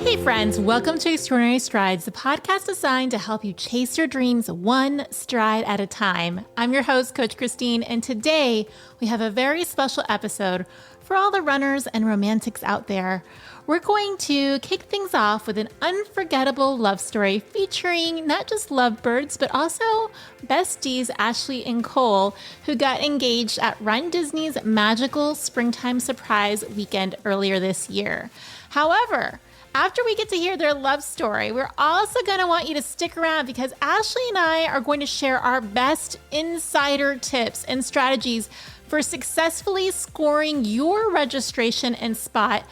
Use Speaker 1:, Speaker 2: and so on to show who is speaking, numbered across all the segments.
Speaker 1: Hey friends, welcome to Extraordinary Strides, the podcast designed to help you chase your dreams one stride at a time. I'm your host, Coach Christine, and today we have a very special episode for all the runners and romantics out there. We're going to kick things off with an unforgettable love story featuring not just lovebirds, but also besties Ashley and Cole, who got engaged at runDisney's magical springtime surprise weekend earlier this year. However, after we get to hear their love story, we're also going to want you to stick around because Ashley and I are going to share our best insider tips and strategies for successfully scoring your registration and spot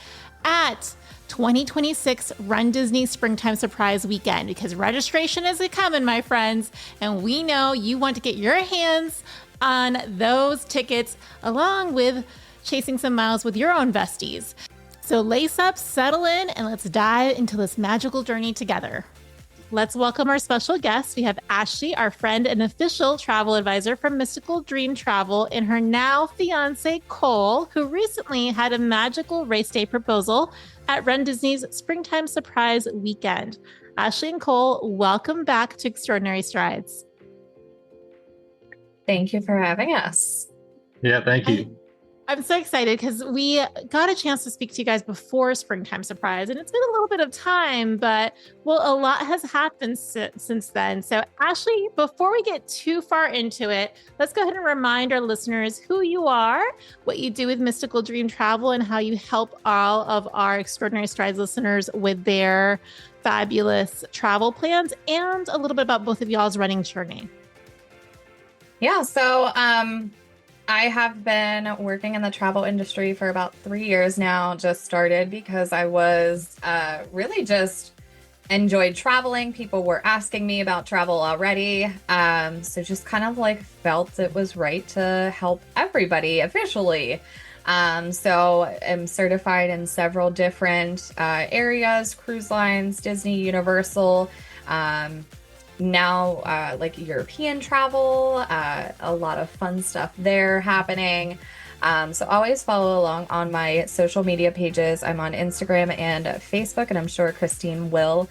Speaker 1: at 2026 runDisney Springtime Surprise Weekend, because registration is coming, my friends, and we know you want to get your hands on those tickets along with chasing some miles with your own besties. So lace up, settle in, and let's dive into this magical journey together. Let's welcome our special guest. We have Ashley, our friend and official travel advisor from Mystical Dream Travel, and her now fiance, Cole, who recently had a magical race day proposal at runDisney's Springtime Surprise Weekend. Ashley and Cole, welcome back to Extraordinary Strides.
Speaker 2: Thank you for having us.
Speaker 3: Yeah, thank you.
Speaker 1: I'm so excited because we got a chance to speak to you guys before Springtime Surprise, and it's been a little bit of time, but a lot has happened since then. So Ashley, before we get too far into it, let's go ahead and remind our listeners who you are, what you do with Mystical Dream Travel, and how you help all of our Extraordinary Strides listeners with their fabulous travel plans, and a little bit about both of y'all's running journey.
Speaker 2: Yeah, so I have been working in the travel industry for about 3 years now. Just started because I was really just enjoyed traveling. People were asking me about travel already. So just kind of like felt it was right to help everybody officially. So I'm certified in several different areas, cruise lines, Disney, Universal, now like European travel, a lot of fun stuff there happening. So always follow along on my social media pages. I'm on Instagram and Facebook, and I'm sure Christine will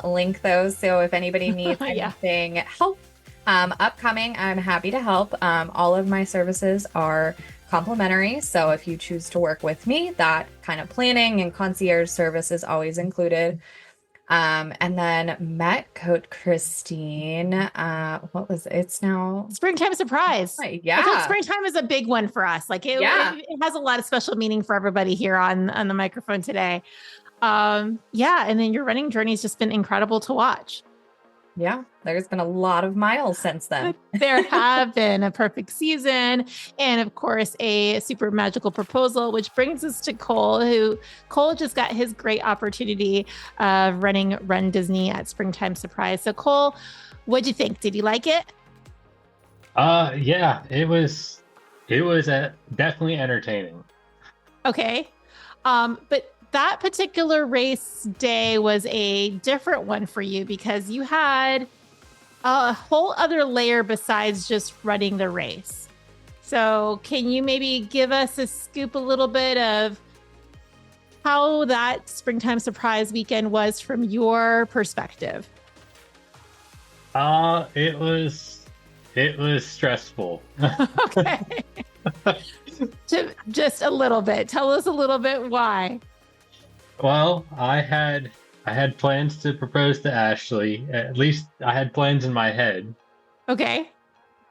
Speaker 2: link those. So if anybody needs anything help upcoming, I'm happy to help. All of my services are complimentary. So if you choose to work with me, that kind of planning and concierge service is always included. And then met Coach Christine. What was it? It's now
Speaker 1: Springtime Surprise.
Speaker 2: Yeah.
Speaker 1: I think springtime is a big one for us. Like it has a lot of special meaning for everybody here on the microphone today. And then your running journey has just been incredible to watch.
Speaker 2: Yeah, there's been a lot of miles since then.
Speaker 1: There have been a perfect season and, of course, a super magical proposal, which brings us to Cole, Cole just got his great opportunity of running runDisney at Springtime Surprise. So, Cole, what'd you think? Did you like it?
Speaker 3: Yeah, it was definitely entertaining.
Speaker 1: Okay. But that particular race day was a different one for you because you had a whole other layer besides just running the race. So can you maybe give us a scoop a little bit of how that Springtime Surprise Weekend was from your perspective?
Speaker 3: It was stressful.
Speaker 1: Okay. Just a little bit. Tell us a little bit why.
Speaker 3: Well, I had plans to propose to Ashley. At least I had plans in my head.
Speaker 1: Okay.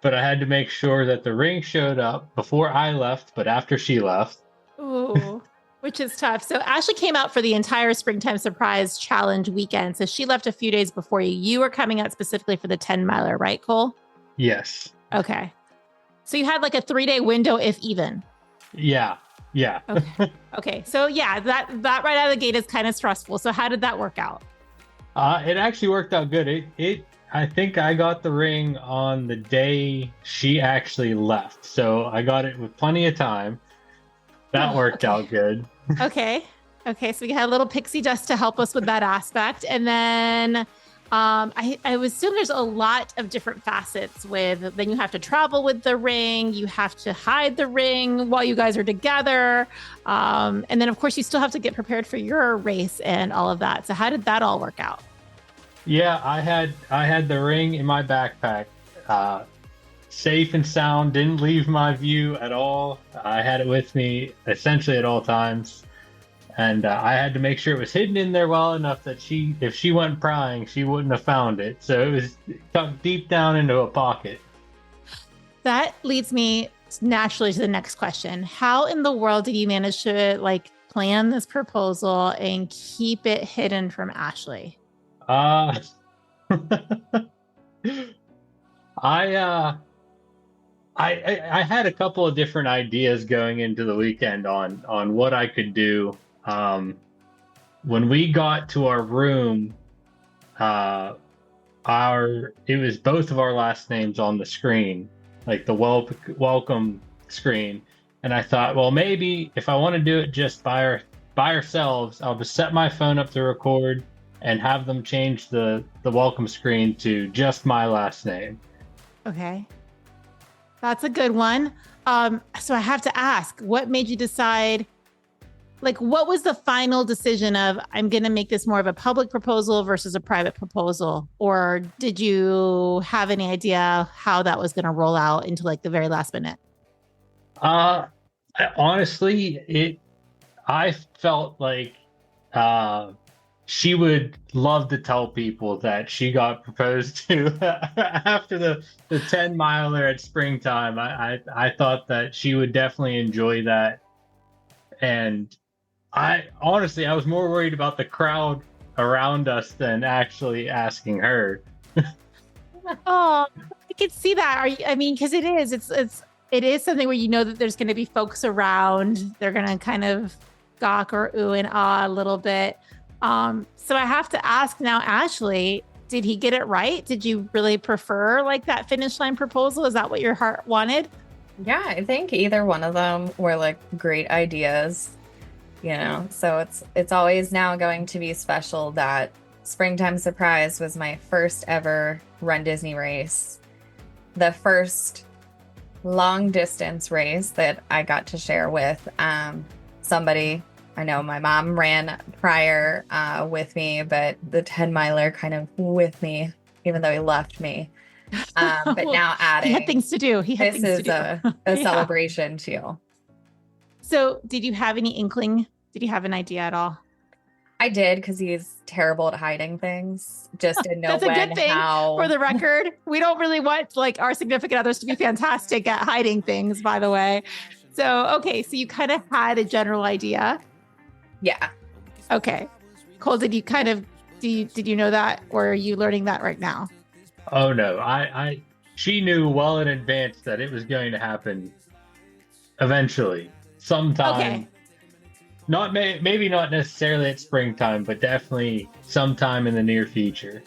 Speaker 3: But I had to make sure that the ring showed up before I left, but after she left.
Speaker 1: Ooh, which is tough. So Ashley came out for the entire Springtime Surprise Challenge weekend. So she left a few days before you. You were coming out specifically for the 10-miler, right, Cole?
Speaker 3: Yes.
Speaker 1: Okay. So you had like a 3-day window, if even.
Speaker 3: Yeah.
Speaker 1: Okay. So yeah, that right out of the gate is kind of stressful. So how did that work out?
Speaker 3: It actually worked out good. I think I got the ring on the day she actually left. So I got it with plenty of time. That worked out good.
Speaker 1: Okay. So we had a little pixie dust to help us with that aspect. And then I would assume there's a lot of different facets with, then you have to travel with the ring. You have to hide the ring while you guys are together. And then of course you still have to get prepared for your race and all of that. So how did that all work out?
Speaker 3: Yeah, I had the ring in my backpack, safe and sound, didn't leave my view at all. I had it with me essentially at all times. And I had to make sure it was hidden in there well enough that if she went prying, she wouldn't have found it. So it was tucked deep down into a pocket.
Speaker 1: That leads me naturally to the next question. How in the world did you manage to plan this proposal and keep it hidden from Ashley?
Speaker 3: Uh, I I had a couple of different ideas going into the weekend on what I could do. When we got to our room, it was both of our last names on the screen, like the welcome screen. And I thought, well, maybe if I want to do it just by ourselves, I'll just set my phone up to record and have them change the welcome screen to just my last name.
Speaker 1: Okay. That's a good one. So I have to ask, what made you decide, what was the final decision of, I'm going to make this more of a public proposal versus a private proposal? Or did you have any idea how that was going to roll out into the very last minute?
Speaker 3: Honestly, I felt like she would love to tell people that she got proposed to after the 10 miler at springtime. I thought that she would definitely enjoy that. And I was more worried about the crowd around us than actually asking her.
Speaker 1: Oh, I can see that. Because it is something where that there's going to be folks around. They're going to kind of gawk or ooh and ah a little bit. So I have to ask now, Ashley, did he get it right? Did you really prefer that finish line proposal? Is that what your heart wanted?
Speaker 2: Yeah, I think either one of them were great ideas, so it's always now going to be special that Springtime Surprise was my first ever runDisney race, the first long distance race that I got to share with somebody. I know my mom ran prior with me, but the 10 miler kind of with me, even though he left me. But now adding,
Speaker 1: he had things to do.
Speaker 2: This is a celebration too.
Speaker 1: So did you have any inkling? Did you have an idea at all?
Speaker 2: I did, because he's terrible at hiding things. Just to know
Speaker 1: That's a good thing.
Speaker 2: How...
Speaker 1: For the record, we don't really want our significant others to be fantastic at hiding things, by the way. So, okay. So you kind of had a general idea.
Speaker 2: Yeah.
Speaker 1: Okay. Cole, did you did you know that, or are you learning that right now?
Speaker 3: Oh no, she knew well in advance that it was going to happen eventually, sometime. Okay. Maybe not necessarily at springtime, but definitely sometime in the near future.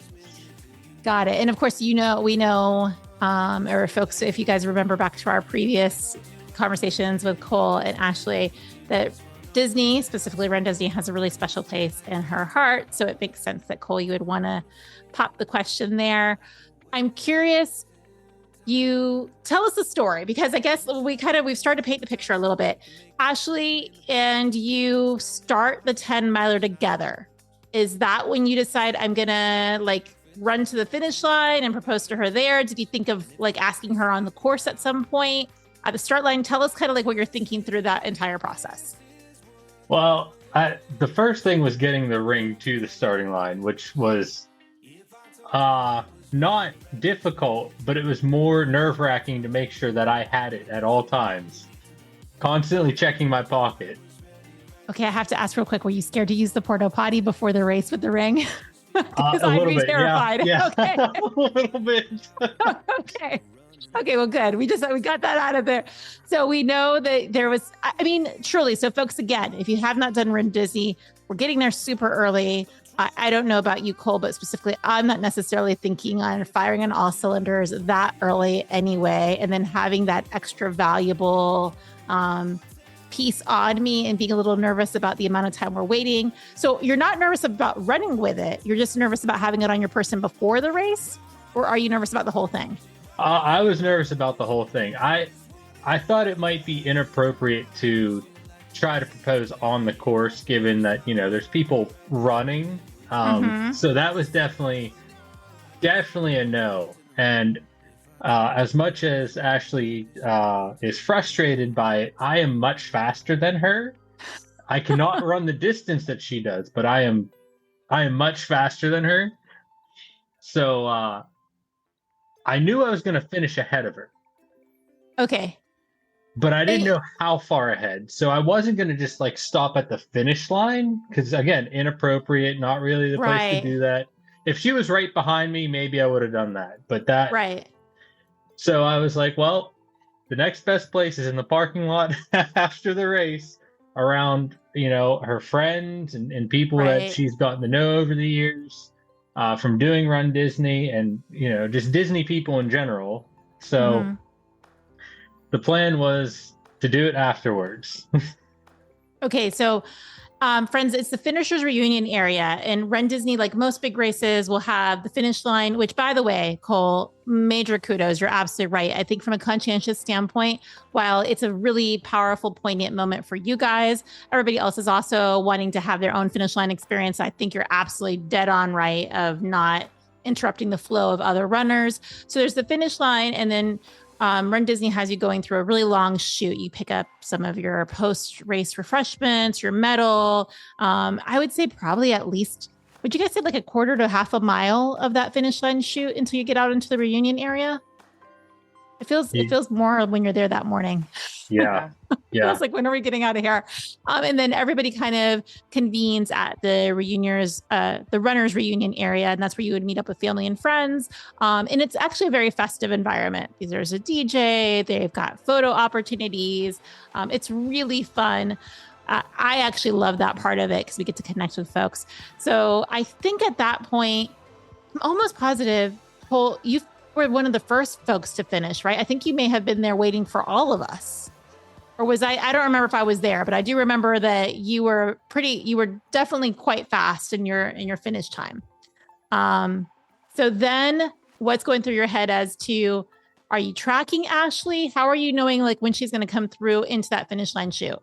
Speaker 1: Got it. And of course, we know, or folks, if you guys remember back to our previous conversations with Cole and Ashley, that Disney, specifically runDisney, has a really special place in her heart. So it makes sense that, Cole, you would want to pop the question there. I'm curious, you tell us the story, because I guess we've started to paint the picture a little bit. Ashley and you start the 10 miler together. Is that when you decide, I'm going to run to the finish line and propose to her there? Did you think of asking her on the course at some point at the start line? Tell us kind of what you're thinking through that entire process.
Speaker 3: Well, the first thing was getting the ring to the starting line, which was not difficult, but it was more nerve-wracking to make sure that I had it at all times, constantly checking my pocket.
Speaker 1: Okay, I have to ask real quick, were you scared to use the porta potty before the race with the ring? Because I'd be terrified.
Speaker 3: Yeah.
Speaker 1: Okay.
Speaker 3: A little bit.
Speaker 1: Okay, well, good. We got that out of there. So we know that there was, truly. So folks, again, if you have not done runDisney, we're getting there super early. I don't know about you, Cole, but specifically, I'm not necessarily thinking on firing on all cylinders that early anyway. And then having that extra valuable piece awed me and being a little nervous about the amount of time we're waiting. So you're not nervous about running with it. You're just nervous about having it on your person before the race? Or are you nervous about the whole thing?
Speaker 3: I was nervous about the whole thing. I thought it might be inappropriate to try to propose on the course, given that, there's people running. So that was definitely a no. And as much as Ashley is frustrated by it, I am much faster than her. I cannot run the distance that she does, but I am much faster than her. So I knew I was going to finish ahead of her.
Speaker 1: Okay.
Speaker 3: But I didn't know how far ahead. So I wasn't going to just stop at the finish line because, again, inappropriate, not really the place to do that. If she was right behind me, maybe I would have done that. But that.
Speaker 1: Right.
Speaker 3: So I was like, well, the next best place is in the parking lot after the race around, her friends and people that she's gotten to know over the years from doing runDisney and, just Disney people in general. So. The plan was to do it afterwards.
Speaker 1: Okay, so friends, it's the finishers reunion area, and runDisney, like most big races, will have the finish line, which, by the way, Cole, major kudos. You're absolutely right. I think from a conscientious standpoint, while it's a really powerful, poignant moment for you guys, everybody else is also wanting to have their own finish line experience. I think you're absolutely dead on right of not interrupting the flow of other runners. So there's the finish line, and then runDisney has you going through a really long chute. You pick up some of your post-race refreshments, your medal. I would say probably at least, would you guys say like a quarter to half a mile of that finish line chute until you get out into the reunion area? It feels more when you're there that morning.
Speaker 3: Yeah. Yeah.
Speaker 1: It's like, when are we getting out of here? And then everybody kind of convenes at the runners reunion area. And that's where you would meet up with family and friends. And it's actually a very festive environment because there's a DJ, they've got photo opportunities. It's really fun. I actually love that part of it because we get to connect with folks. So I think at that point, I'm almost positive, Cole, you were one of the first folks to finish, right? I think you may have been there waiting for all of us. Or was I don't remember if I was there, but I do remember that you were definitely quite fast in your finish time. So then what's going through your head as to, are you tracking Ashley? How are you knowing when she's going to come through into that finish line chute?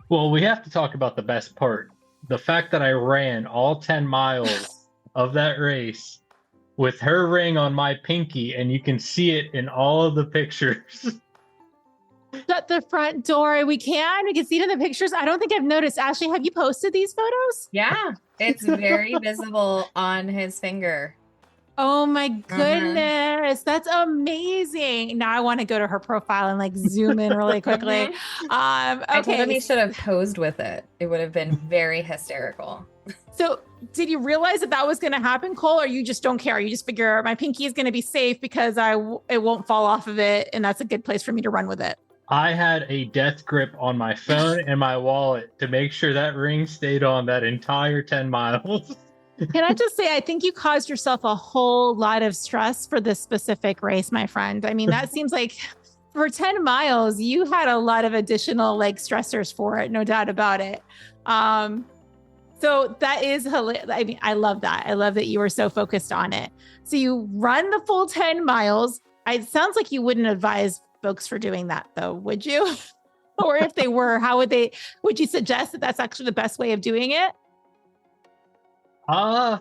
Speaker 3: Well, we have to talk about the best part. The fact that I ran all 10 miles of that race with her ring on my pinky, and you can see it in all of the pictures.
Speaker 1: Shut the front door. We can see it in the pictures. I don't think I've noticed. Ashley, have you posted these photos?
Speaker 2: Yeah, it's very visible on his finger.
Speaker 1: Oh my goodness. That's amazing. Now I want to go to her profile and zoom in really quickly. Okay.
Speaker 2: I told him he should have posed with it. It would have been very hysterical.
Speaker 1: So did you realize that was going to happen, Cole, or you just don't care? You just figure my pinky is going to be safe because it won't fall off of it, and that's a good place for me to run with it.
Speaker 3: I had a death grip on my phone and my wallet to make sure that ring stayed on that entire 10 miles.
Speaker 1: Can I just say, I think you caused yourself a whole lot of stress for this specific race, my friend. I mean, that seems like for 10 miles, you had a lot of additional stressors for it, no doubt about it. So that is hilarious. I mean, I love that. I love that you were so focused on it. So you run the full 10 miles. It sounds like you wouldn't advise folks for doing that though, would you? Or if they were, would you suggest that that's actually the best way of doing it?
Speaker 3: I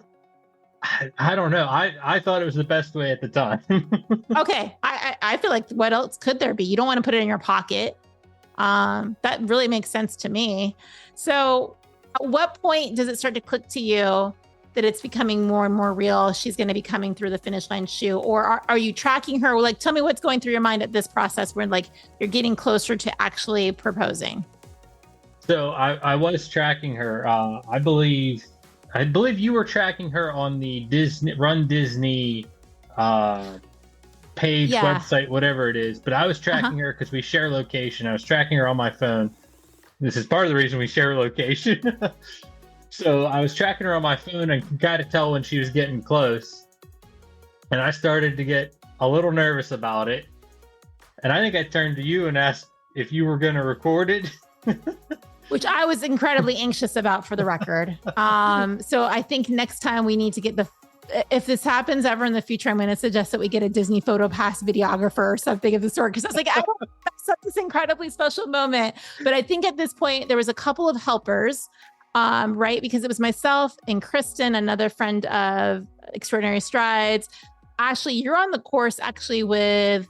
Speaker 3: don't know. I thought it was the best way at the time.
Speaker 1: Okay. I feel like, what else could there be? You don't want to put it in your pocket. That really makes sense to me. So at what point does it start to click to you that it's becoming more and more real? She's going to be coming through the finish line chute, or are you tracking her? Tell me what's going through your mind at this process where you're getting closer to actually proposing. So
Speaker 3: I was tracking her. I believe you were tracking her on the runDisney page, website, whatever it is. But I was tracking her because we share location. I was tracking her on my phone. This is part of the reason we share location. So I was tracking her on my phone and could kind of tell when she was getting close. And I started to get a little nervous about it. And I think I turned to you and asked if you were going to record it.
Speaker 1: Which I was incredibly anxious about, for the record. So I think next time we need to get if this happens ever in the future, I'm going to suggest that we get a Disney Photo Pass videographer or something of the sort. Because I was like, I want to mess up this incredibly special moment. But I think at this point, there was a couple of helpers, right? Because it was myself and Kristen, another friend of Extraordinary Strides. Ashley, you're on the course actually with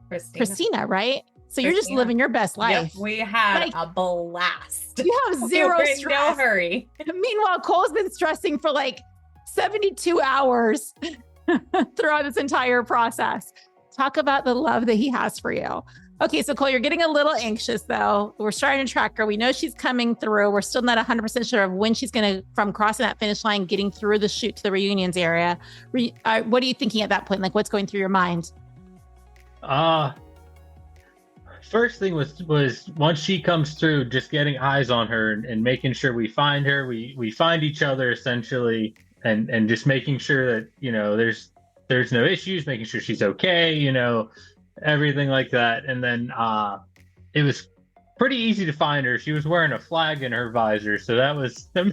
Speaker 1: Christina, right? So you're just living your best life.
Speaker 2: Yep, we had a blast.
Speaker 1: You have zero stress.
Speaker 2: No hurry.
Speaker 1: Meanwhile, Cole's been stressing for like 72 hours throughout this entire process. Talk about the love that he has for you. Okay, so Cole, you're getting a little anxious though. We're starting to track her. We know she's coming through. We're still not 100% sure of when she's going to, from crossing that finish line, getting through the chute to the reunions area. What are you thinking at that point? Like, what's going through your mind?
Speaker 3: First thing was once she comes through, just getting eyes on her and making sure we find her. We find each other essentially, and just making sure that, you know, there's no issues, making sure she's okay, you know, everything like that. And then it was pretty easy to find her. She was wearing a flag in her visor, so that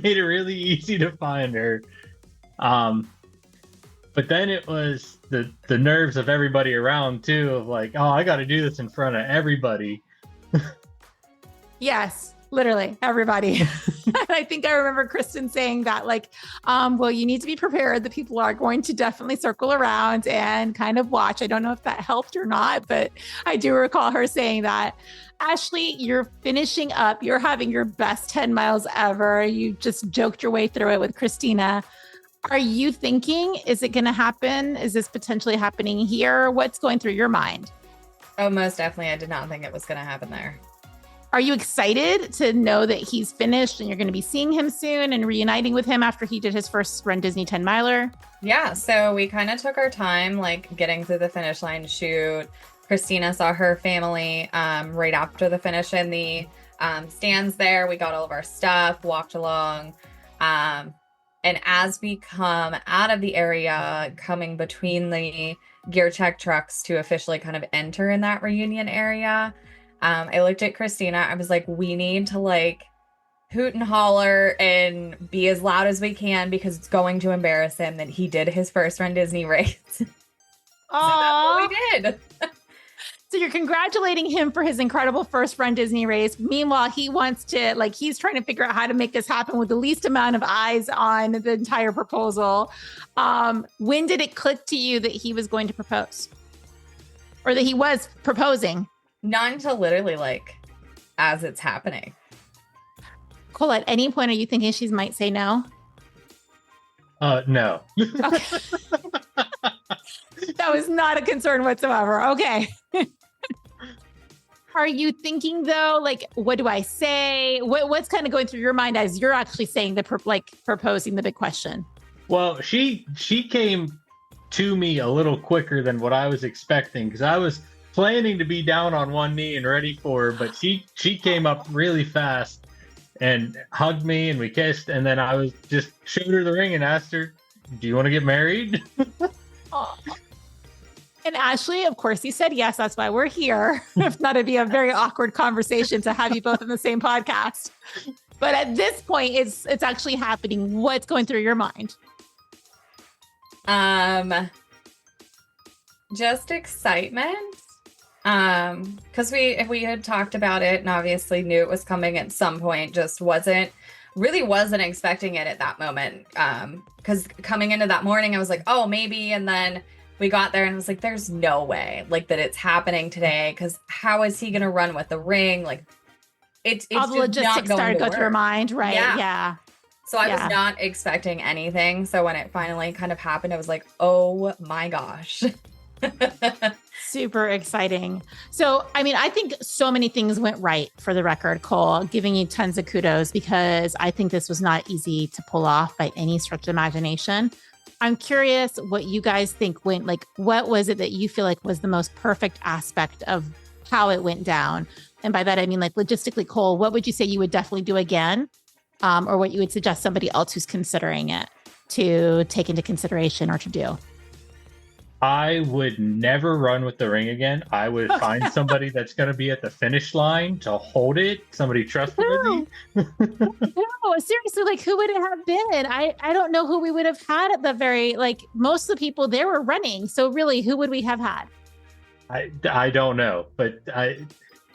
Speaker 3: made it really easy to find her. But then it was the nerves of everybody around too, of like, oh, I got to do this in front of everybody.
Speaker 1: Yes, literally everybody. I think I remember Kristen saying that, like, well, you need to be prepared that people are going to definitely circle around and kind of watch. I don't know if that helped or not, but I do recall her saying that. Ashley, you're finishing up. You're having your best 10 miles ever. You just joked your way through it with Christina. Are you thinking, is it going to happen? Is this potentially happening here? What's going through your mind?
Speaker 2: Oh, most definitely. I did not think it was going to happen there.
Speaker 1: Are you excited to know that he's finished and you're going to be seeing him soon and reuniting with him after he did his first runDisney 10 miler?
Speaker 2: Yeah. So we kind of took our time, like getting through the finish line shoot. Christina saw her family right after the finish in the stands there. We got all of our stuff, walked along. And as we come out of the area, coming between the gear check trucks to officially kind of enter in that reunion area, I looked at Christina. I was like, we need to like hoot and holler and be as loud as we can because it's going to embarrass him that he did his first runDisney race. So that's what we did.
Speaker 1: So you're congratulating him for his incredible first runDisney race. Meanwhile, he wants to, like, he's trying to figure out how to make this happen with the least amount of eyes on the entire proposal. When did it click to you that he was going to propose? Or that he was proposing?
Speaker 2: Not until literally like as it's happening.
Speaker 1: Cole, at any point, are you thinking she might say no?
Speaker 3: No.
Speaker 1: Okay. That was not a concern whatsoever. Okay. Are you thinking though, like, what do I say? What's kind of going through your mind as you're actually saying proposing the big question?
Speaker 3: Well, she came to me a little quicker than what I was expecting because I was planning to be down on one knee and ready for her, but she came up really fast and hugged me and we kissed, and then I was just showed her the ring and asked her, "Do you want to get married?"
Speaker 1: Oh. And Ashley, of course, you said yes. That's why we're here. If not, it'd be a very awkward conversation to have you both in the same podcast. But at this point, it's actually happening. What's going through your mind?
Speaker 2: Just excitement. Because we had talked about it and obviously knew it was coming at some point. Just wasn't expecting it at that moment. Because coming into that morning, I was like, oh, maybe, and then we got there and I was like, there's no way like that it's happening today. Cause how is he going to run with the ring? Like it's
Speaker 1: all the logistics started to go through your mind. Right. Yeah.
Speaker 2: So I was not expecting anything. So when it finally kind of happened, I was like, oh my gosh.
Speaker 1: Super exciting. So, I mean, I think so many things went right, for the record, Cole, giving you tons of kudos because I think this was not easy to pull off by any stretch of imagination. I'm curious what you guys think went, like, what was it that you feel like was the most perfect aspect of how it went down? And by that, I mean, like, logistically, Cole, what would you say you would definitely do again? Or what you would suggest somebody else who's considering it to take into consideration or to do?
Speaker 3: I would never run with the ring again. I would find somebody that's going to be at the finish line to hold it, somebody trustworthy.
Speaker 1: Who? No, seriously, like who would it have been? I don't know who we would have had at the very, like most of the people there were running. So really, who would we have had?
Speaker 3: I don't know, but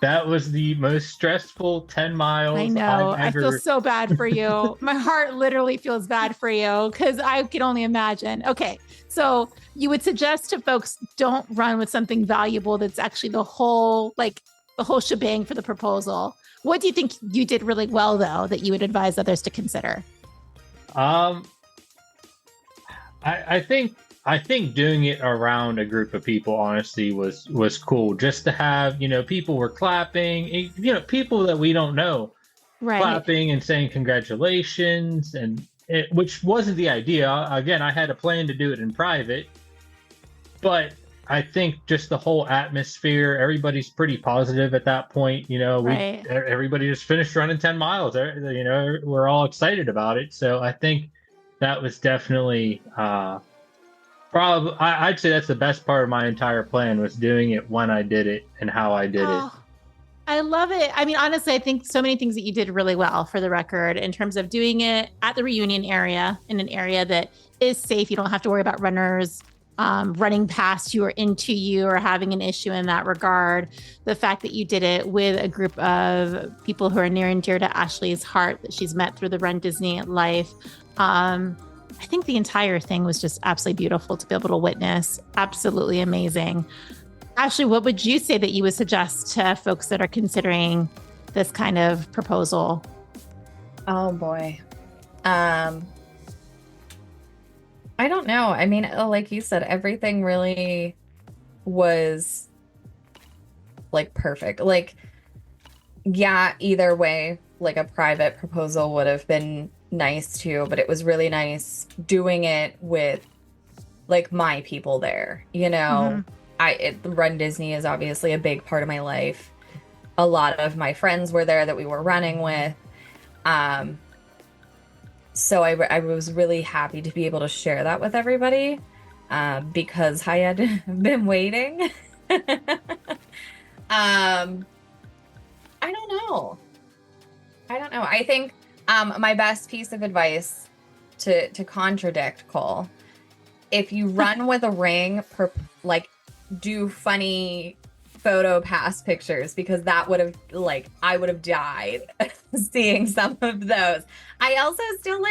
Speaker 3: that was the most stressful 10 miles
Speaker 1: I know.
Speaker 3: I've
Speaker 1: I feel
Speaker 3: ever.
Speaker 1: so bad for you. My heart literally feels bad for you because I can only imagine. Okay. So you would suggest to folks don't run with something valuable that's actually the whole shebang for the proposal. What do you think you did really well, though, that you would advise others to consider?
Speaker 3: Um, I think doing it around a group of people honestly was cool. Just to have, people were clapping, people that we don't know
Speaker 1: Right.
Speaker 3: clapping and saying congratulations, which wasn't the idea. Again, I had a plan to do it in private, but I think just the whole atmosphere, everybody's pretty positive at that point.
Speaker 1: Right.
Speaker 3: Everybody just finished running 10 miles. We're all excited about it. So I think that was definitely probably, I'd say that's the best part of my entire plan, was doing it when I did it and how I did it.
Speaker 1: I love it. I mean, honestly, I think so many things that you did really well, for the record, in terms of doing it at the reunion area, in an area that is safe. You don't have to worry about runners running past you or into you or having an issue in that regard. The fact that you did it with a group of people who are near and dear to Ashley's heart that she's met through the runDisney life. I think the entire thing was just absolutely beautiful to be able to witness. Absolutely amazing. Ashley, what would you say that you would suggest to folks that are considering this kind of proposal?
Speaker 2: Oh boy. I don't know. I mean, like you said, everything really was like perfect. Like, yeah, either way, like a private proposal would have been nice too, but it was really nice doing it with like my people there, runDisney is obviously a big part of my life. A lot of my friends were there that we were running with. So I was really happy to be able to share that with everybody, because I had been waiting. I don't know. I think my best piece of advice to contradict Cole, if you run with a ring, do funny photo pass pictures, because that would have, I would have died seeing some of those. I also still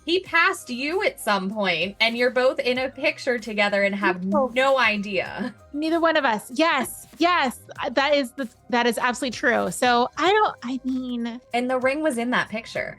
Speaker 2: he passed you at some point and you're both in a picture together and have no idea.
Speaker 1: Neither one of us. Yes. That is absolutely true. So
Speaker 2: and the ring was in that picture.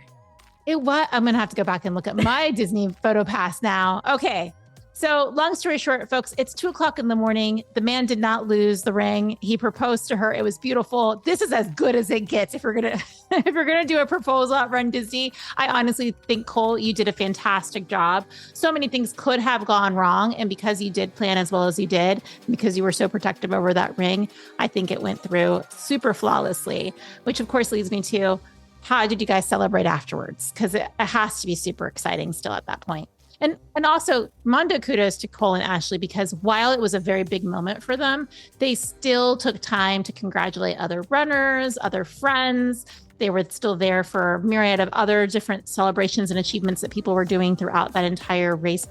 Speaker 1: I'm going to have to go back and look at my Disney photo pass now. Okay. So long story short, folks, it's 2:00 in the morning. The man did not lose the ring. He proposed to her. It was beautiful. This is as good as it gets. If we're gonna do a proposal at runDisney, I honestly think, Cole, you did a fantastic job. So many things could have gone wrong, and because you did plan as well as you did, because you were so protective over that ring, I think it went through super flawlessly. Which of course leads me to, how did you guys celebrate afterwards? Because it has to be super exciting still at that point. And also, Mondo kudos to Cole and Ashley, because while it was a very big moment for them, they still took time to congratulate other runners, other friends. They were still there for a myriad of other different celebrations and achievements that people were doing throughout that entire race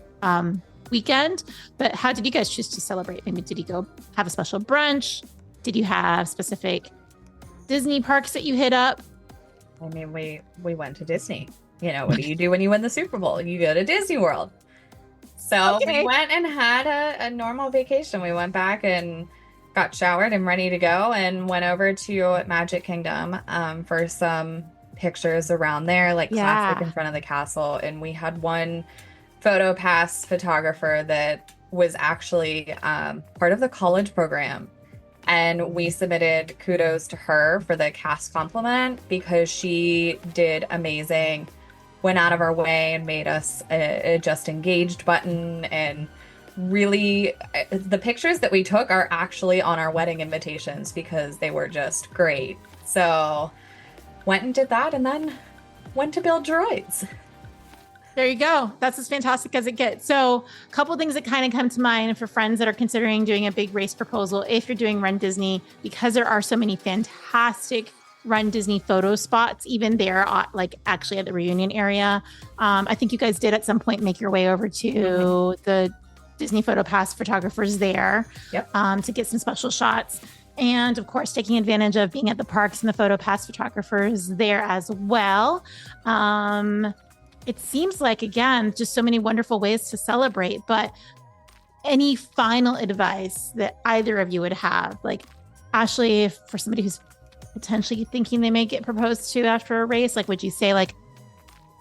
Speaker 1: weekend. But how did you guys choose to celebrate? Maybe did you go have a special brunch? Did you have specific Disney parks that you hit up?
Speaker 2: I mean, we went to Disney. What do you do when you win the Super Bowl? You go to Disney World. So we went and had a normal vacation. We went back and got showered and ready to go, and went over to Magic Kingdom for some pictures around there, classic in front of the castle. And we had one photo pass photographer that was actually part of the college program. And we submitted kudos to her for the cast compliment, because she did amazing. Went out of our way and made us a just engaged button. And really, the pictures that we took are actually on our wedding invitations, because they were just great. So went and did that, and then went to build droids.
Speaker 1: There you go. That's as fantastic as it gets. So a couple of things that kind of come to mind for friends that are considering doing a big race proposal. If you're doing Run Disney, because there are so many fantastic Run Disney photo spots, even there, like actually at the reunion area. I think you guys did at some point make your way over to the Disney Photo Pass photographers there to get some special shots. And of course, taking advantage of being at the parks and the Photo Pass photographers there as well. It seems like, again, just so many wonderful ways to celebrate, but any final advice that either of you would have, like Ashley, for somebody who's potentially thinking they may get proposed to after a race, like, would you say like,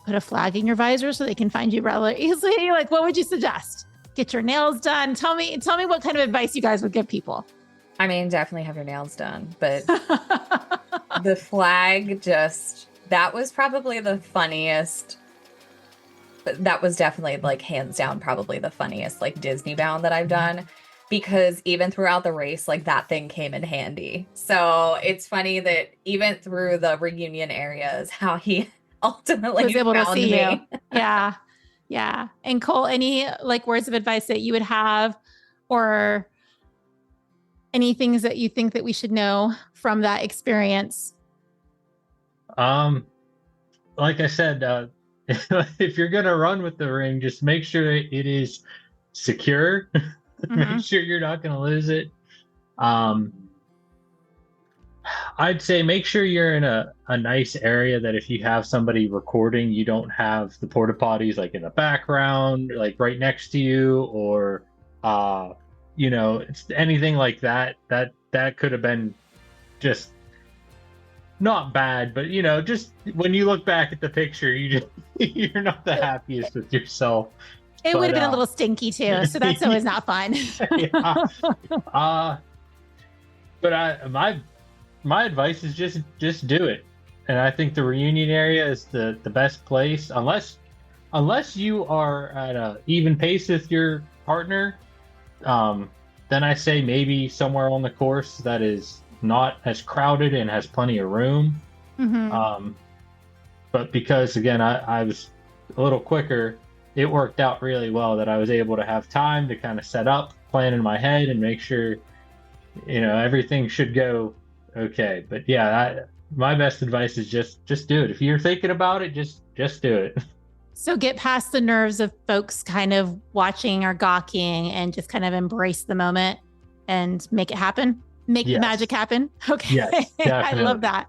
Speaker 1: put a flag in your visor so they can find you rather easily? Like, what would you suggest? Get your nails done. Tell me what kind of advice you guys would give people.
Speaker 2: I mean, definitely have your nails done, but the flag that was probably the funniest. That was definitely like hands down, probably the funniest like Disney bound that I've done, because even throughout the race, like that thing came in handy. So it's funny that even through the reunion areas, how he ultimately
Speaker 1: was able to
Speaker 2: found
Speaker 1: see
Speaker 2: me.
Speaker 1: you. Yeah. Yeah. And Cole, any like words of advice that you would have, or any things that you think that we should know from that experience?
Speaker 3: Like I said, if you're going to run with the ring, just make sure it is secure. Make sure you're not going to lose it. I'd say make sure you're in a nice area that if you have somebody recording, you don't have the porta potties like in the background, like right next to you, or it's anything like that could have been just not bad, but just when you look back at the picture, you're not the happiest with yourself.
Speaker 1: It would have been a little stinky too, so that's always not fun.
Speaker 3: But my advice is just do it, and I think the reunion area is the best place, unless you are at a even pace with your partner. Then I say maybe somewhere on the course that is not as crowded and has plenty of room. But because again, I was a little quicker, it worked out really well that I was able to have time to kind of set up, plan in my head, and make sure everything should go okay. But yeah, my best advice is just do it. If you're thinking about it, just do it.
Speaker 1: So get past the nerves of folks kind of watching or gawking, and just kind of embrace the moment and make it happen. Make the magic happen. Okay.
Speaker 3: Yes,
Speaker 1: I love that.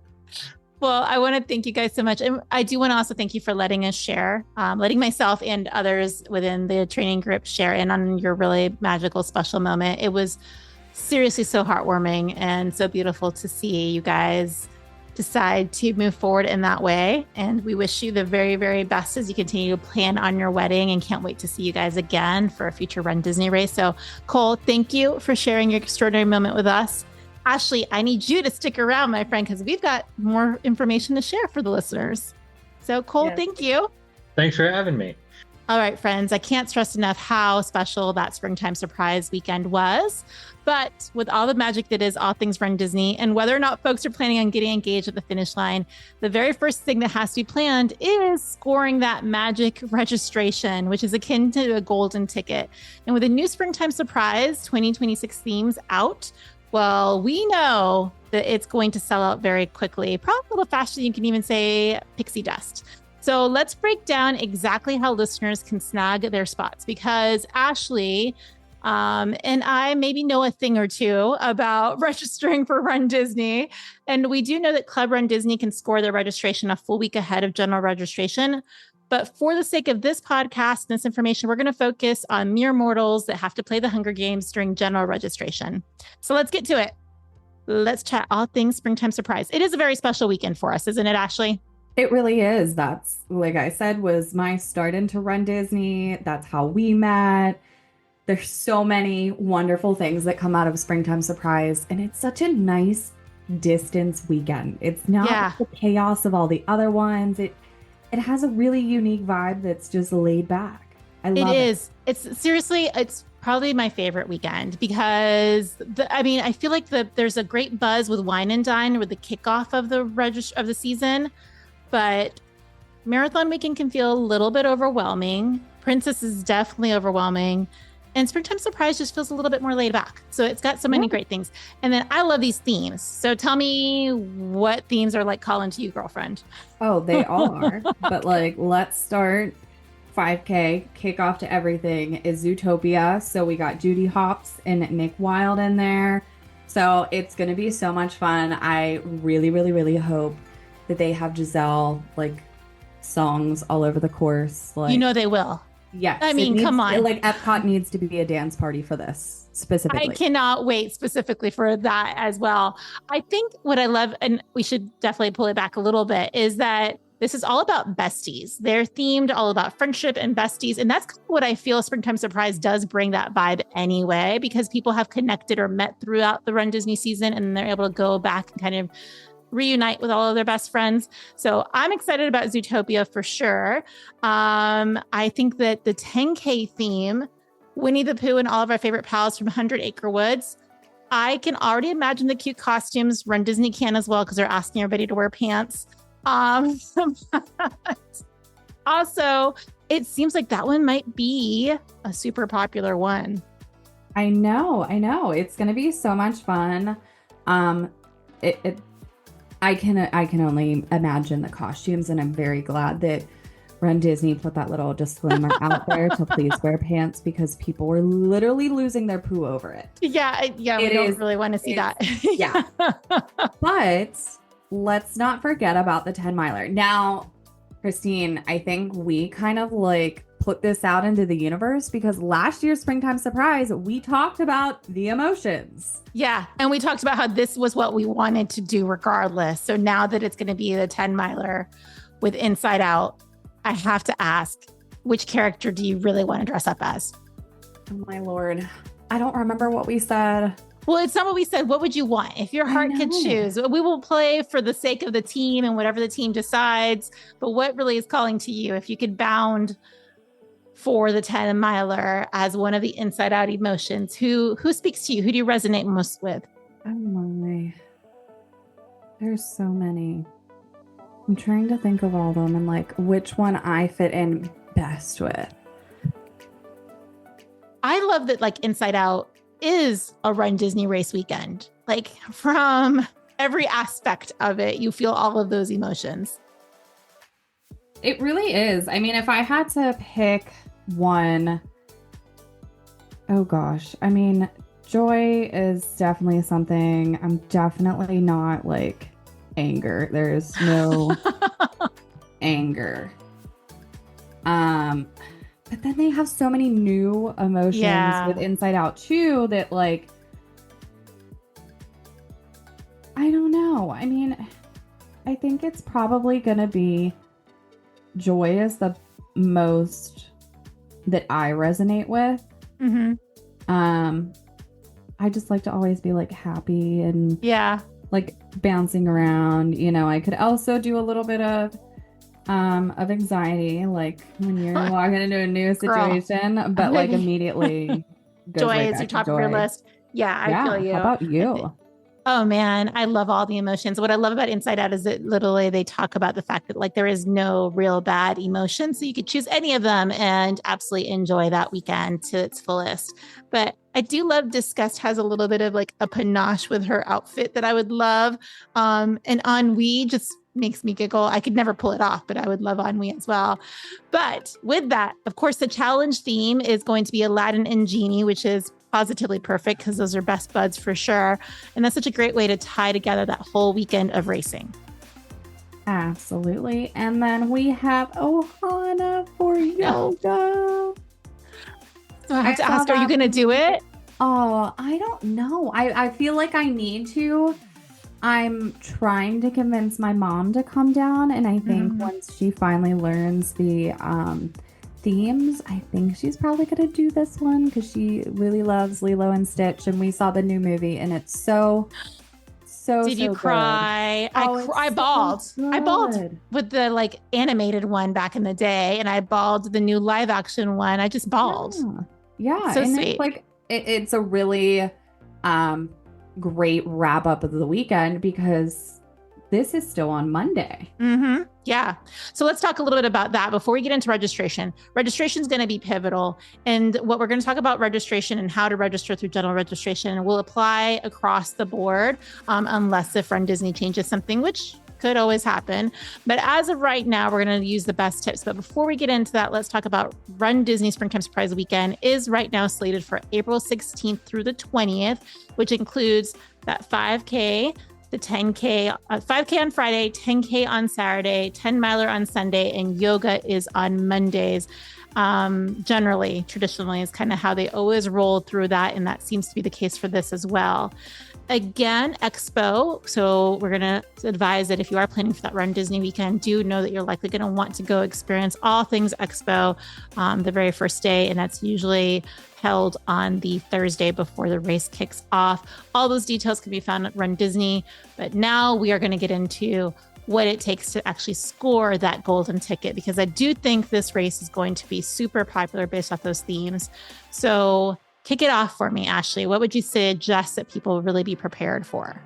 Speaker 1: Well, I want to thank you guys so much. And I do want to also thank you for letting us share, letting myself and others within the training group share in on your really magical, special moment. It was seriously so heartwarming and so beautiful to see you guys decide to move forward in that way. And we wish you the very, very best as you continue to plan on your wedding, and can't wait to see you guys again for a future Run Disney race. So Cole, thank you for sharing your extraordinary moment with us. Ashley, I need you to stick around, my friend, because we've got more information to share for the listeners. So Cole, Thank you.
Speaker 3: Thanks for having me.
Speaker 1: All right, friends, I can't stress enough how special that springtime surprise weekend was. But with all the magic that is all things Run Disney, and whether or not folks are planning on getting engaged at the finish line, the very first thing that has to be planned is scoring that magic registration, which is akin to a golden ticket. And with a new springtime surprise 2026 themes out, well, we know that it's going to sell out very quickly, probably a little faster than you can even say pixie dust. So let's break down exactly how listeners can snag their spots, because Ashley and I maybe know a thing or two about registering for Run Disney. And we do know that Club Run Disney can score their registration a full week ahead of general registration. But for the sake of this podcast and this information, we're going to focus on mere mortals that have to play the Hunger Games during general registration. So let's get to it. Let's chat all things springtime surprise. It is a very special weekend for us, isn't it, Ashley?
Speaker 4: It really is. That's, like I said, was my start into Run Disney. That's how we met. There's so many wonderful things that come out of springtime surprise, and it's such a nice distance weekend. It's not the chaos of all the other ones. It has a really unique vibe that's just laid back. I love it. It is.
Speaker 1: It's probably my favorite weekend, because I feel like there's a great buzz with Wine and Dine with the kickoff of the season, but Marathon Weekend can feel a little bit overwhelming. Princess is definitely overwhelming. And Springtime Surprise just feels a little bit more laid back. So it's got so many great things. And then I love these themes. So tell me what themes are like calling to you, girlfriend.
Speaker 4: Oh, they all are. But like, let's start 5K. Kickoff to everything is Zootopia. So we got Judy Hopps and Nick Wilde in there. So it's going to be so much fun. I really, really, really hope that they have Giselle like songs all over the course. Like,
Speaker 1: You know they will.
Speaker 4: yes.
Speaker 1: I mean, come on.
Speaker 4: Like Epcot needs to be a dance party for this specifically.
Speaker 1: I cannot wait specifically for that as well. I think what I love, and we should definitely pull it back a little bit, is that this is all about besties. They're themed all about friendship and besties. And that's kind of what I feel Springtime Surprise does bring that vibe anyway, because people have connected or met throughout the Run Disney season and they're able to go back and kind of reunite with all of their best friends. So I'm excited about Zootopia for sure. I think that the 10K theme, Winnie the Pooh and all of our favorite pals from 100 Acre Woods, I can already imagine the cute costumes. Run Disney can as well because they're asking everybody to wear pants. Also, it seems like that one might be a super popular one.
Speaker 4: I know. It's going to be so much fun. I can only imagine the costumes, and I'm very glad that Run Disney put that little disclaimer out there to please wear pants, because people were literally losing their poo over it.
Speaker 1: Yeah, we don't really want to see that.
Speaker 4: Yeah. But let's not forget about the 10 miler. Now, Christine, I think we kind of like put this out into the universe because last year's Springtime Surprise, we talked about the emotions.
Speaker 1: Yeah. And we talked about how this was what we wanted to do regardless. So now that it's going to be the 10 miler with Inside Out, I have to ask, which character do you really want to dress up as?
Speaker 4: Oh my Lord. I don't remember what we said.
Speaker 1: Well, it's not what we said. What would you want? If your heart could choose, we will play for the sake of the team and whatever the team decides. But what really is calling to you? If you could bound for the 10 miler as one of the Inside Out emotions, who speaks to you? Who do you resonate most with?
Speaker 4: Oh my. There's so many. I'm trying to think of all of them and like which one I fit in best with.
Speaker 1: I love that like Inside Out is a Run Disney race weekend. Like from every aspect of it, you feel all of those emotions.
Speaker 4: It really is. I mean, if I had to pick one, oh gosh. I mean, joy is definitely something. I'm definitely not like anger. There's no anger. But then they have so many new emotions with Inside Out too that like, I don't know. I mean, I think it's probably going to be joy is the most that I resonate with.
Speaker 1: Mm-hmm.
Speaker 4: I just like to always be like happy and like bouncing around. You know, I could also do a little bit of anxiety, like when you're walking into a new situation, but like immediately
Speaker 1: joy is your top of your list. Yeah, I feel you.
Speaker 4: How about you?
Speaker 1: Oh man, I love all the emotions. What I love about Inside Out is that literally they talk about the fact that like there is no real bad emotion. So you could choose any of them and absolutely enjoy that weekend to its fullest. But I do love Disgust has a little bit of like a panache with her outfit that I would love. And Ennui just makes me giggle. I could never pull it off, but I would love Ennui as well. But with that, of course, the challenge theme is going to be Aladdin and Genie, which is positively perfect because those are best buds for sure. And that's such a great way to tie together that whole weekend of racing.
Speaker 4: Absolutely. And then we have Ohana for yoga.
Speaker 1: So I have to ask, are you going to do it?
Speaker 4: Oh, I don't know. I feel like I need to. I'm trying to convince my mom to come down. And I think once she finally learns the themes, I think she's probably going to do this one because she really loves Lilo and Stitch. And we saw the new movie and it's so
Speaker 1: Did you cry? I bawled. I bawled with the like animated one back in the day, and I bawled the new live action one. I just bawled.
Speaker 4: Yeah.
Speaker 1: So
Speaker 4: and
Speaker 1: sweet.
Speaker 4: It's like it's a really great wrap up of the weekend because this is still on Monday.
Speaker 1: Yeah. So let's talk a little bit about that before we get into registration. Registration is going to be pivotal. And what we're going to talk about registration and how to register through general registration will apply across the board, unless if runDisney changes something, which could always happen. But as of right now, we're going to use the best tips. But before we get into that, let's talk about runDisney Springtime Surprise Weekend is right now slated for April 16th through the 20th, which includes that 5K, the 10K, 5K on Friday, 10K on Saturday, 10 miler on Sunday, and yoga is on Mondays. Generally, traditionally is kind of how they always roll through that. And that seems to be the case for this as well. Again, Expo. So we're going to advise that if you are planning for that runDisney weekend, do know that you're likely going to want to go experience all things Expo the very first day. And that's usually held on the Thursday before the race kicks off. All those details can be found at runDisney. But now we are going to get into what it takes to actually score that golden ticket, because I do think this race is going to be super popular based off those themes. So kick it off for me, Ashley. What would you suggest that people really be prepared for?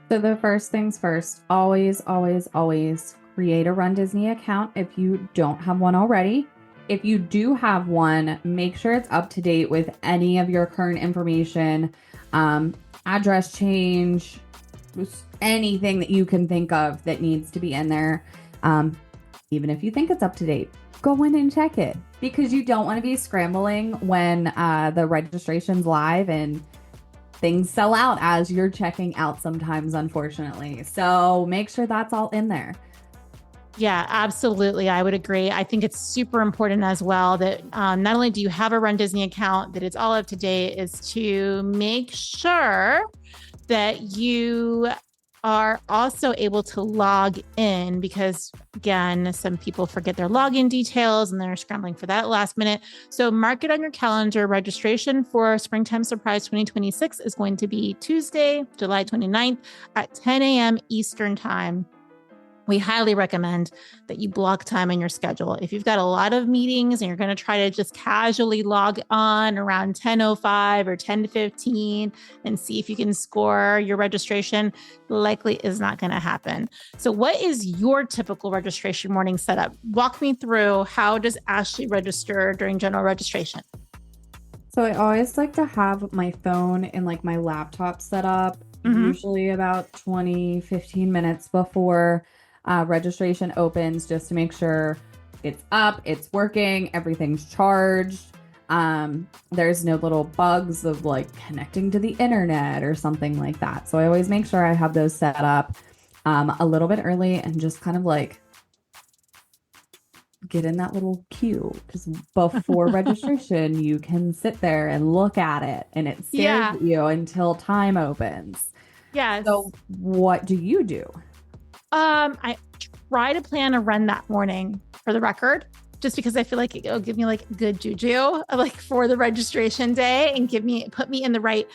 Speaker 4: So the first things first, always create a runDisney account if you don't have one already. If you do have one, make sure it's up to date with any of your current information, address change, anything that you can think of that needs to be in there. Even if you think it's up to date, go in and check it, because you don't want to be scrambling when the registration's live and things sell out as you're checking out sometimes, unfortunately. So make sure that's all in there.
Speaker 1: Yeah, absolutely. I would agree. I think it's super important as well that not only do you have a runDisney account, that it's all up to date, is to make sure that you are also able to log in, because again, some people forget their login details and they're scrambling for that last minute. So mark it on your calendar. Registration for Springtime Surprise 2026 is going to be Tuesday, July 29th at 10 a.m. Eastern time. We highly recommend that you block time in your schedule. If you've got a lot of meetings and you're going to try to just casually log on around 10:05 or 10:15 and see if you can score your registration, likely is not going to happen. So what is your typical registration morning setup? Walk me through, how does Ashley register during general registration?
Speaker 4: So I always like to have my phone and like my laptop set up, usually about 15 minutes before registration opens, just to make sure it's up, it's working, everything's charged. There's no little bugs of like connecting to the internet or something like that. So I always make sure I have those set up a little bit early and just kind of like get in that little queue, because before registration, you can sit there and look at it and it stares at you until time opens.
Speaker 1: Yeah.
Speaker 4: So what do you do?
Speaker 1: I try to plan a run that morning, for the record, just because I feel like it'll give me like good juju, like for the registration day, and put me in the right.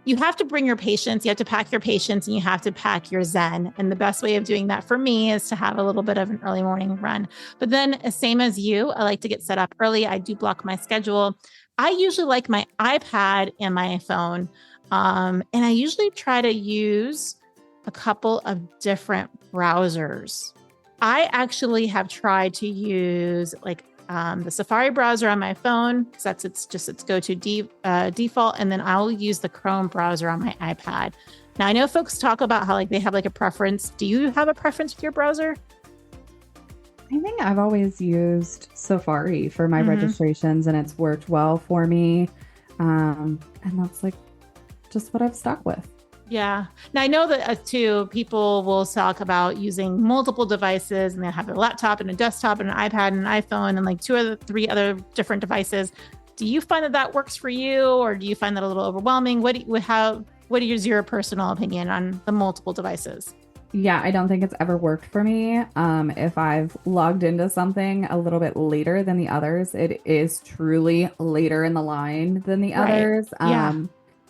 Speaker 1: You have to bring your patience. You have to pack your patience, and you have to pack your zen. And the best way of doing that for me is to have a little bit of an early morning run. But then, same as you, I like to get set up early. I do block my schedule. I usually like my iPad and my phone. And I usually try to use a couple of different browsers. I actually have tried to use like the Safari browser on my phone, because that's its go-to default, and then I'll use the Chrome browser on my iPad. Now I know folks talk about how like they have like a preference. Do you have a preference with your browser?
Speaker 4: I think I've always used Safari for my registrations, and it's worked well for me. And that's like just what I've stuck with.
Speaker 1: Yeah. Now I know that too, people will talk about using multiple devices, and they have a laptop and a desktop and an iPad and an iPhone and like three other different devices. Do you find that works for you, or do you find that a little overwhelming? What is your personal opinion on the multiple devices?
Speaker 4: Yeah, I don't think it's ever worked for me. If I've logged into something a little bit later than the others, it is truly later in the line than the others.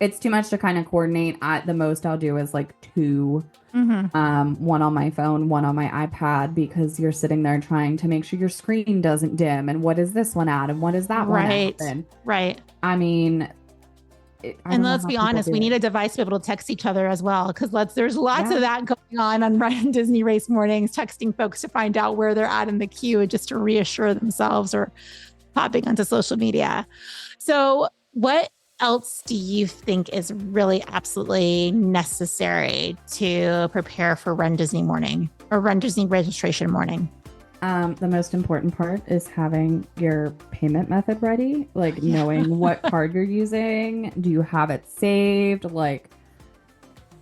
Speaker 4: It's too much to kind of coordinate. The most I'll do is like two, one on my phone, one on my iPad, because you're sitting there trying to make sure your screen doesn't dim. And what is this one at? And what is that one at? And,
Speaker 1: Right.
Speaker 4: I mean,
Speaker 1: And let's be honest, we need a device to be able to text each other as well, because there's lots of that going on Run Disney race mornings, texting folks to find out where they're at in the queue just to reassure themselves, or popping onto social media. So what else do you think is really absolutely necessary to prepare for Run Disney morning or Run Disney registration morning?
Speaker 4: The most important part is having your payment method ready, like knowing what card you're using. Do you have it saved? Like,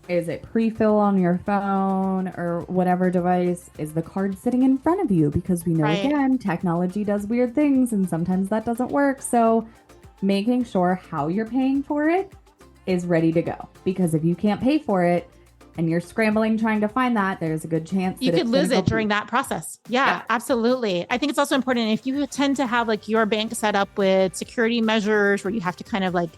Speaker 4: is it pre-fill on your phone or whatever device? Is the card sitting in front of you? Because we know, again, technology does weird things and sometimes that doesn't work. So making sure how you're paying for it is ready to go. Because if you can't pay for it, and you're scrambling trying to find that, there's a good chance
Speaker 1: you could lose it during that process. Yeah, absolutely. I think it's also important if you tend to have like your bank set up with security measures where you have to kind of like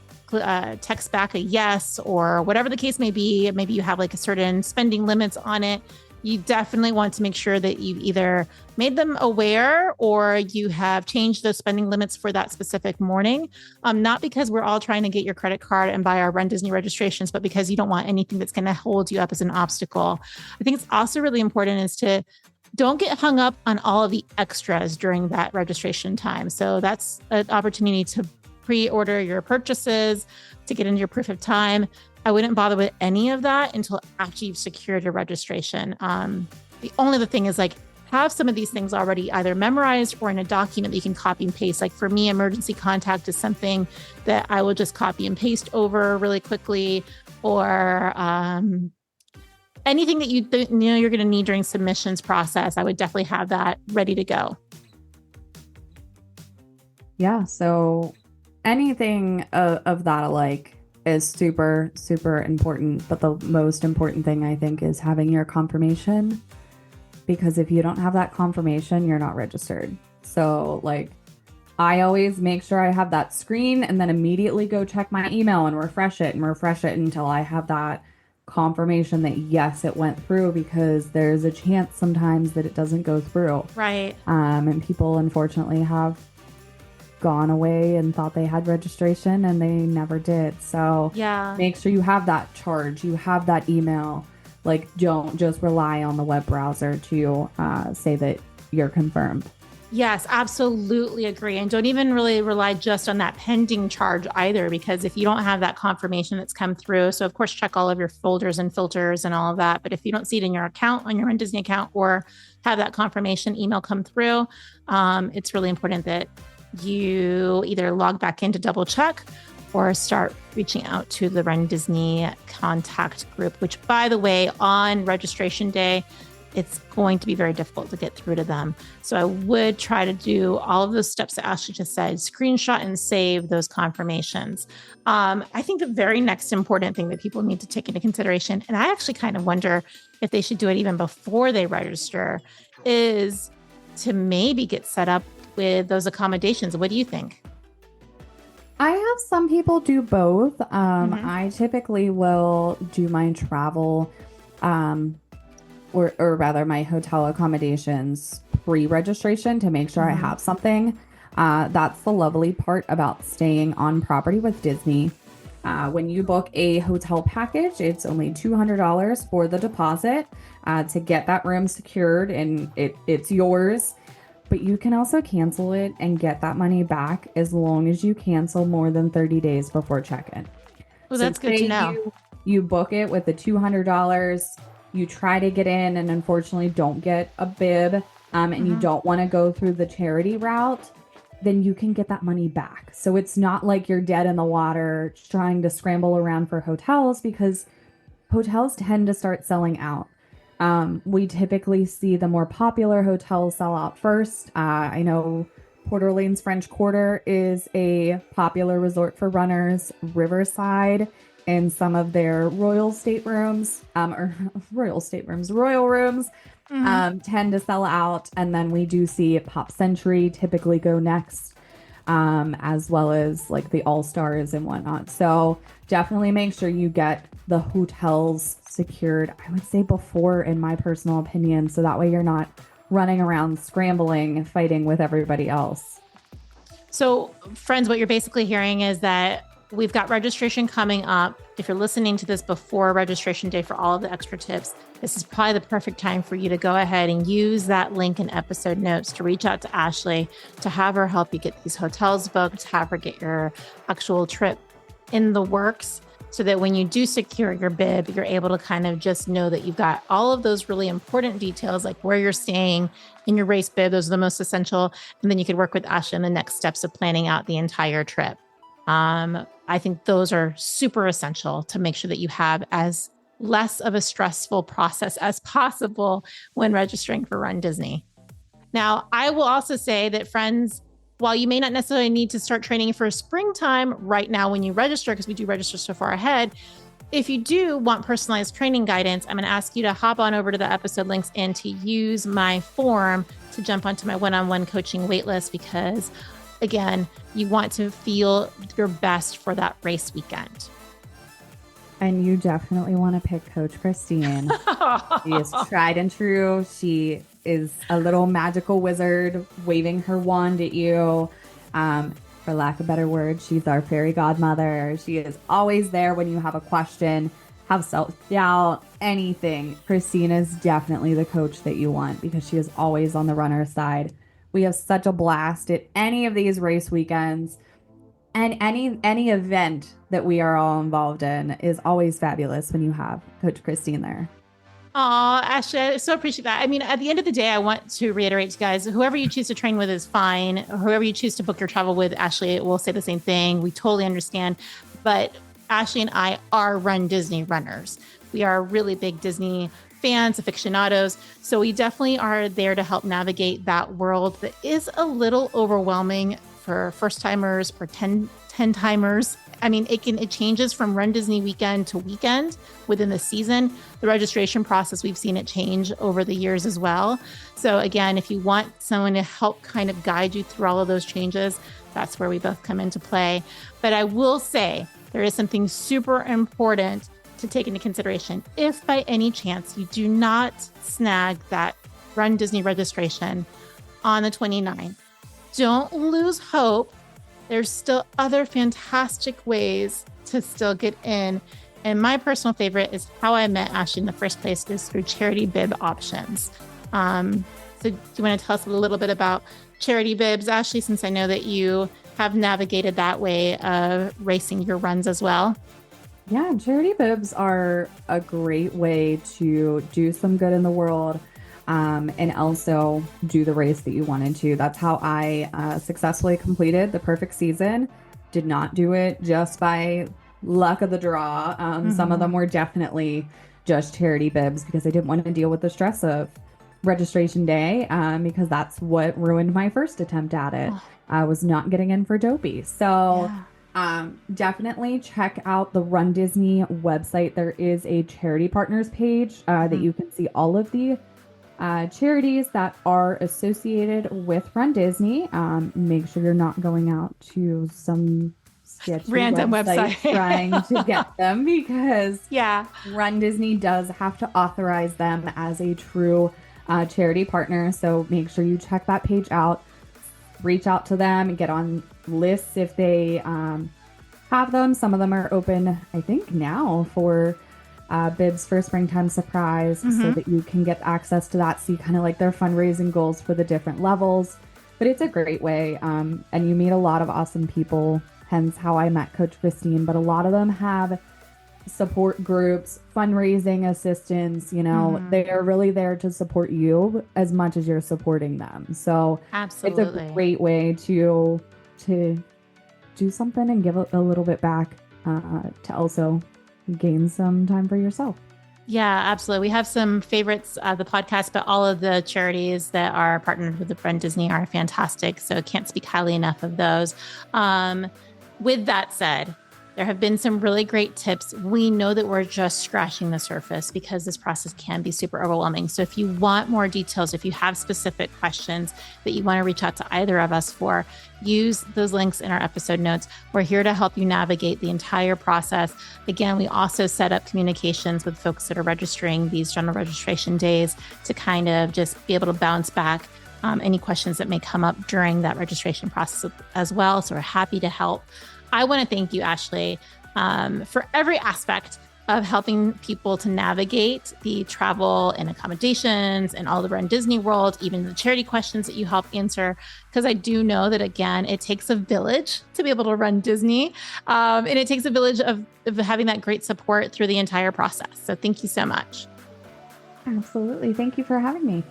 Speaker 1: text back a yes or whatever the case may be. Maybe you have like a certain spending limits on it. You definitely want to make sure that you've either made them aware or you have changed those spending limits for that specific morning. Not because we're all trying to get your credit card and buy our Run Disney registrations, but because you don't want anything that's going to hold you up as an obstacle. I think it's also really important is to don't get hung up on all of the extras during that registration time. So that's an opportunity to pre-order your purchases, to get into your proof of time. I wouldn't bother with any of that until after you've secured your registration. The only other thing is like have some of these things already either memorized or in a document that you can copy and paste. Like for me, emergency contact is something that I will just copy and paste over really quickly, or anything that you know you're going to need during submissions process. I would definitely have that ready to go.
Speaker 4: Yeah. So anything of that alike is super, super important. But the most important thing, I think, is having your confirmation. Because if you don't have that confirmation, you're not registered. So, like, I always make sure I have that screen and then immediately go check my email and refresh it until I have that confirmation that, yes, it went through, because there's a chance sometimes that it doesn't go through.
Speaker 1: Right.
Speaker 4: And people, unfortunately, have gone away and thought they had registration and they never did. So make sure you have that charge, you have that email. Like, don't just rely on the web browser to say that you're confirmed.
Speaker 1: Yes, absolutely agree. And don't even really rely just on that pending charge either, because if you don't have that confirmation that's come through, so of course, check all of your folders and filters and all of that. But if you don't see it in your account, on your Run Disney account, or have that confirmation email come through, it's really important that you either log back in to double check or start reaching out to the Run Disney contact group, which, by the way, on registration day, it's going to be very difficult to get through to them. So I would try to do all of those steps that Ashley just said, screenshot and save those confirmations. I think the very next important thing that people need to take into consideration, and I actually kind of wonder if they should do it even before they register, is to maybe get set up with those accommodations. What do you think?
Speaker 4: I have some people do both. I typically will do my travel, or rather my hotel accommodations pre-registration to make sure I have something. That's the lovely part about staying on property with Disney. When you book a hotel package, it's only $200 for the deposit to get that room secured, and it's yours. But you can also cancel it and get that money back as long as you cancel more than 30 days before check-in.
Speaker 1: Well, that's good to know.
Speaker 4: You book it with the $200, you try to get in and unfortunately don't get a bib, and you don't want to go through the charity route, then you can get that money back. So it's not like you're dead in the water trying to scramble around for hotels, because hotels tend to start selling out. We typically see the more popular hotels sell out first. I know Port Orleans French Quarter is a popular resort for runners. Riverside and some of their royal rooms tend to sell out. And then we do see Pop Century typically go next, as well as like the All-Stars and whatnot. So definitely make sure you get the hotels secured, I would say before, in my personal opinion, so that way you're not running around scrambling, fighting with everybody else.
Speaker 1: So friends, what you're basically hearing is that We've got registration coming up. If you're listening to this before registration day for all of the extra tips, this is probably the perfect time for you to go ahead and use that link in episode notes to reach out to Ashley, to have her help you get these hotels booked, have her get your actual trip in the works, so that when you do secure your bib, you're able to kind of just know that you've got all of those really important details, like where you're staying in your race bib. Those are the most essential. And then you could work with Ashley in the next steps of planning out the entire trip. I think those are super essential to make sure that you have as less of a stressful process as possible when registering for runDisney. Now, I will also say that, friends, while you may not necessarily need to start training for springtime right now when you register, because we do register so far ahead, if you do want personalized training guidance, I'm going to ask you to hop on over to the episode links and to use my form to jump onto my one-on-one coaching waitlist, because again, you want to feel your best for that race weekend.
Speaker 4: And you definitely want to pick Coach Christine. She is tried and true. She is a little magical wizard waving her wand at you. For lack of a better word, she's our fairy godmother. She is always there when you have a question, have self-doubt, anything. Christine is definitely the coach that you want, because she is always on the runner's side. We have such a blast at any of these race weekends, and any event that we are all involved in is always fabulous when you have Coach Christine there.
Speaker 1: Oh, Ashley, I so appreciate that. I mean, at the end of the day, I want to reiterate to guys, whoever you choose to train with is fine. Whoever you choose to book your travel with, Ashley will say the same thing. We totally understand. But Ashley and I are runDisney runners. We are really big Disney fans, aficionados. So we definitely are there to help navigate that world that is a little overwhelming for first timers or 10 timers. I mean, it changes from runDisney weekend to weekend within the season. The registration process, we've seen it change over the years as well. So again, if you want someone to help kind of guide you through all of those changes, that's where we both come into play. But I will say there is something super important to take into consideration. If by any chance you do not snag that runDisney registration on the 29th, don't lose hope. There's still other fantastic ways to still get in. And my personal favorite is how I met Ashley in the first place, is through charity bib options. So do you want to tell us a little bit about charity bibs, Ashley, since I know that you have navigated that way of racing your runs as well?
Speaker 4: Yeah, charity bibs are a great way to do some good in the world, and also do the race that you wanted to. That's how I successfully completed the perfect season. Did not do it just by luck of the draw. Some of them were definitely just charity bibs, because I didn't want to deal with the stress of registration day, because that's what ruined my first attempt at it. I was not getting in for Dopey. So definitely check out the runDisney website. There is a charity partners page that you can see all of the charities that are associated with runDisney. Make sure you're not going out to some sketchy
Speaker 1: random website
Speaker 4: trying to get them, because runDisney does have to authorize them as a true charity partner. So make sure you check that page out, reach out to them, and get on lists if they have them. Some of them are open, I think, now for bibs for springtime surprise, so that you can get access to that, see kind of like their fundraising goals for the different levels. But it's a great way, and you meet a lot of awesome people, hence how I met Coach Christine. But a lot of them have support groups, fundraising assistance, they are really there to support you as much as you're supporting them. So
Speaker 1: absolutely,
Speaker 4: it's a great way to do something and give a little bit back, to also gain some time for yourself.
Speaker 1: Yeah, absolutely. We have some favorites of the podcast, but all of the charities that are partnered with the runDisney are fantastic. So can't speak highly enough of those. With that said, there have been some really great tips. We know that we're just scratching the surface, because this process can be super overwhelming. So if you want more details, if you have specific questions that you want to reach out to either of us for, use those links in our episode notes. We're here to help you navigate the entire process. Again, we also set up communications with folks that are registering these general registration days to kind of just be able to bounce back any questions that may come up during that registration process as well. So we're happy to help. I want to thank you, Ashley, for every aspect of helping people to navigate the travel and accommodations and all the Run Disney World, even the charity questions that you help answer. Because I do know that, again, it takes a village to be able to run Disney. And it takes a village of having that great support through the entire process. So thank you so much.
Speaker 4: Absolutely. Thank you for having me.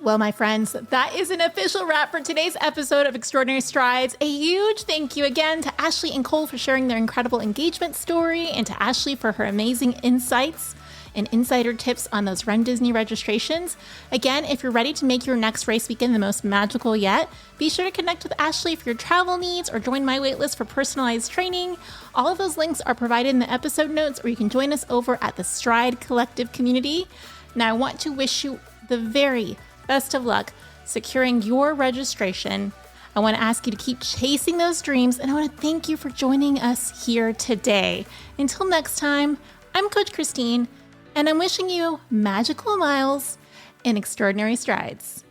Speaker 1: Well, my friends, that is an official wrap for today's episode of Extraordinary Strides. A huge thank you again to Ashley and Cole for sharing their incredible engagement story, and to Ashley for her amazing insights and insider tips on those Run Disney registrations. Again, if you're ready to make your next race weekend the most magical yet, be sure to connect with Ashley for your travel needs or join my waitlist for personalized training. All of those links are provided in the episode notes, or you can join us over at the Stride Collective community. Now, I want to wish you the very best of luck securing your registration. I want to ask you to keep chasing those dreams, and I want to thank you for joining us here today. Until next time, I'm Coach Christine, and I'm wishing you magical miles and extraordinary strides.